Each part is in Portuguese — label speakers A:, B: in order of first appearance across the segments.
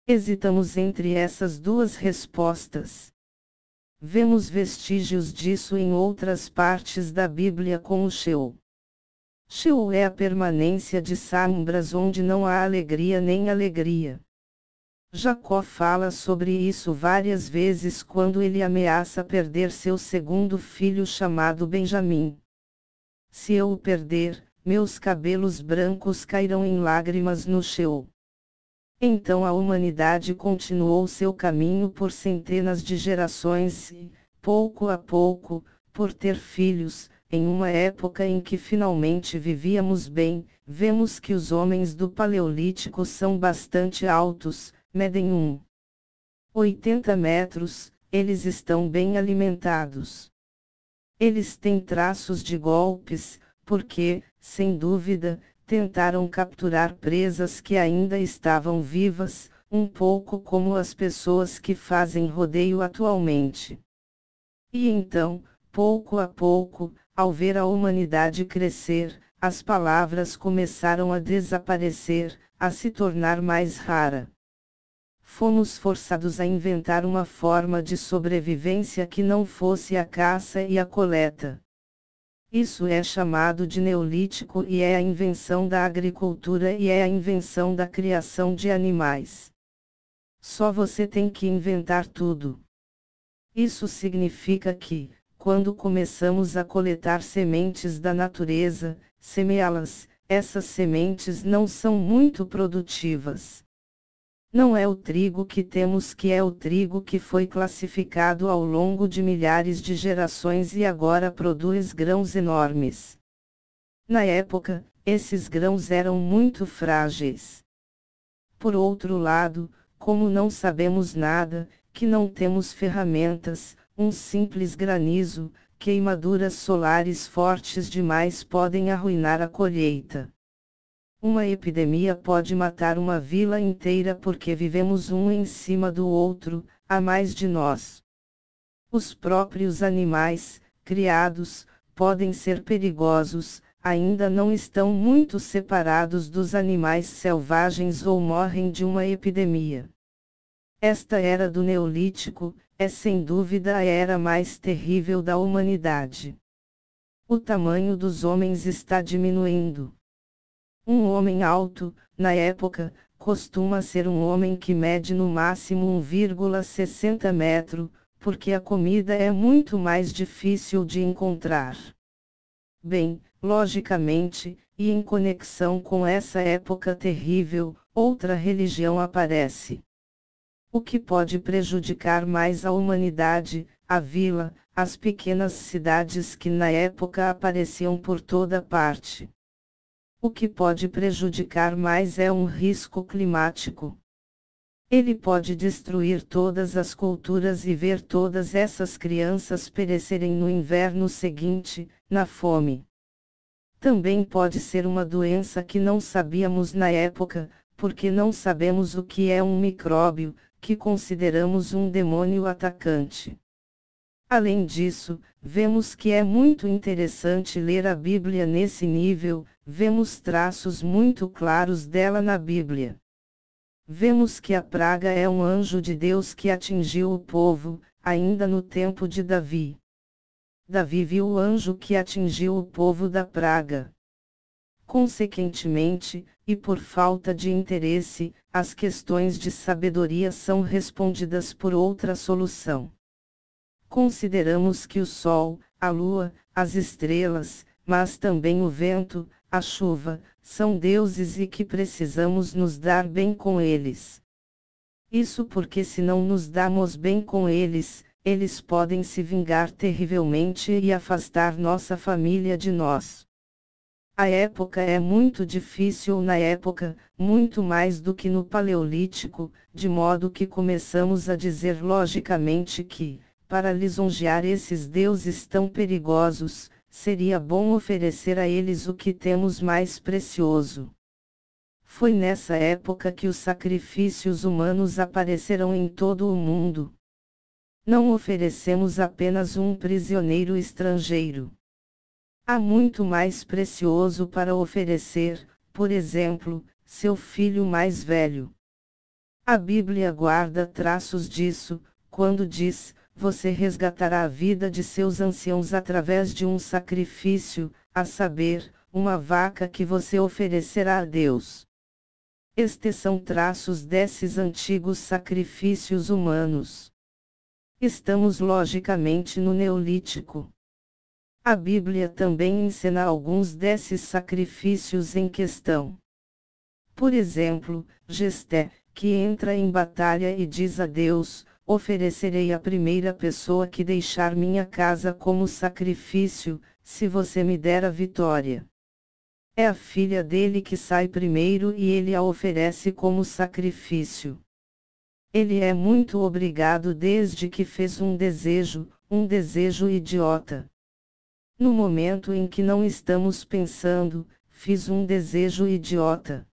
A: Hesitamos entre essas duas respostas. Vemos vestígios disso em outras partes da Bíblia como Sheol. Sheol é a permanência de sombras onde não há alegria nem alegria. Jacó fala sobre isso várias vezes quando ele ameaça perder seu segundo filho chamado Benjamim. Se eu o perder, meus cabelos brancos cairão em lágrimas no Sheol. Então a humanidade continuou seu caminho por centenas de gerações e, pouco a pouco, por ter filhos, em uma época em que finalmente vivíamos bem, vemos que os homens do Paleolítico são bastante altos, medem 1,80 metros, eles estão bem alimentados. Eles têm traços de golpes, porque, sem dúvida, tentaram capturar presas que ainda estavam vivas, um pouco como as pessoas que fazem rodeio atualmente. E então, pouco a pouco, ao ver a humanidade crescer, as palavras começaram a desaparecer, a se tornar mais rara. Fomos forçados a inventar uma forma de sobrevivência que não fosse a caça e a coleta. Isso é chamado de Neolítico e é a invenção da agricultura e é a invenção da criação de animais. Só você tem que inventar tudo. Isso significa que, quando começamos a coletar sementes da natureza, semeá-las, essas sementes não são muito produtivas. Não é o trigo que temos que é o trigo que foi classificado ao longo de milhares de gerações e agora produz grãos enormes. Na época, esses grãos eram muito frágeis. Por outro lado, como não sabemos nada, que não temos ferramentas, um simples granizo, queimaduras solares fortes demais podem arruinar a colheita. Uma epidemia pode matar uma vila inteira porque vivemos um em cima do outro, há mais de nós. Os próprios animais, criados, podem ser perigosos, ainda não estão muito separados dos animais selvagens ou morrem de uma epidemia. Esta era do Neolítico, é sem dúvida a era mais terrível da humanidade. O tamanho dos homens está diminuindo. Um homem alto, na época, costuma ser um homem que mede no máximo 1,60 metro, porque a comida é muito mais difícil de encontrar. Bem, logicamente, e em conexão com essa época terrível, outra religião aparece. O que pode prejudicar mais a humanidade, a vila, as pequenas cidades que na época apareciam por toda parte. O que pode prejudicar mais é um risco climático. Ele pode destruir todas as culturas e ver todas essas crianças perecerem no inverno seguinte, na fome. Também pode ser uma doença que não sabíamos na época, porque não sabemos o que é um micróbio, que consideramos um demônio atacante. Além disso, vemos que é muito interessante ler a Bíblia nesse nível, vemos traços muito claros dela na Bíblia. Vemos que a praga é um anjo de Deus que atingiu o povo, ainda no tempo de Davi. Davi viu o anjo que atingiu o povo da praga. Consequentemente, e por falta de interesse, as questões de sabedoria são respondidas por outra solução. Consideramos que o sol, a lua, as estrelas, mas também o vento, a chuva, são deuses e que precisamos nos dar bem com eles. Isso porque se não nos damos bem com eles, eles podem se vingar terrivelmente e afastar nossa família de nós. A época é muito difícil na época, muito mais do que no Paleolítico, de modo que começamos a dizer logicamente que, para lisonjear esses deuses tão perigosos, seria bom oferecer a eles o que temos mais precioso. Foi nessa época que os sacrifícios humanos apareceram em todo o mundo. Não oferecemos apenas um prisioneiro estrangeiro. Há muito mais precioso para oferecer, por exemplo, seu filho mais velho. A Bíblia guarda traços disso, quando diz: você resgatará a vida de seus anciãos através de um sacrifício, a saber, uma vaca que você oferecerá a Deus. Estes são traços desses antigos sacrifícios humanos. Estamos logicamente no Neolítico. A Bíblia também ensina alguns desses sacrifícios em questão. Por exemplo, Jefté, que entra em batalha e diz a Deus: oferecerei a primeira pessoa que deixar minha casa como sacrifício, se você me der a vitória. É a filha dele que sai primeiro e ele a oferece como sacrifício. Ele é muito obrigado desde que fez um desejo idiota. No momento em que não estamos pensando, fiz um desejo idiota.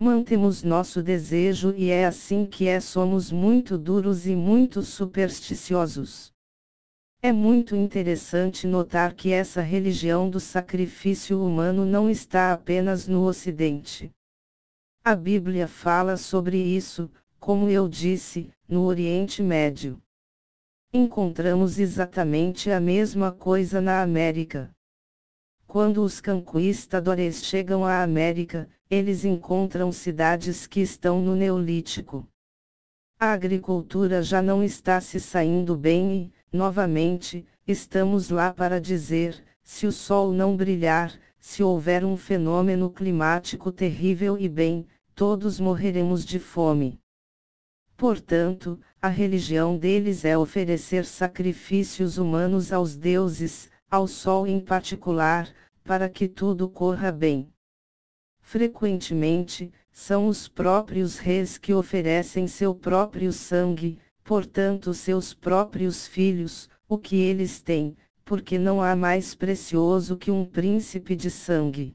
A: Mantemos nosso desejo e é assim que somos muito duros e muito supersticiosos. É muito interessante notar que essa religião do sacrifício humano não está apenas no Ocidente. A Bíblia fala sobre isso, como eu disse, no Oriente Médio. Encontramos exatamente a mesma coisa na América. Quando os conquistadores chegam à América, eles encontram cidades que estão no Neolítico. A agricultura já não está se saindo bem e, novamente, estamos lá para dizer: se o sol não brilhar, se houver um fenômeno climático terrível e bem, todos morreremos de fome. Portanto, a religião deles é oferecer sacrifícios humanos aos deuses, ao sol em particular, para que tudo corra bem. Frequentemente, são os próprios reis que oferecem seu próprio sangue, portanto seus próprios filhos, o que eles têm, porque não há mais precioso que um príncipe de sangue.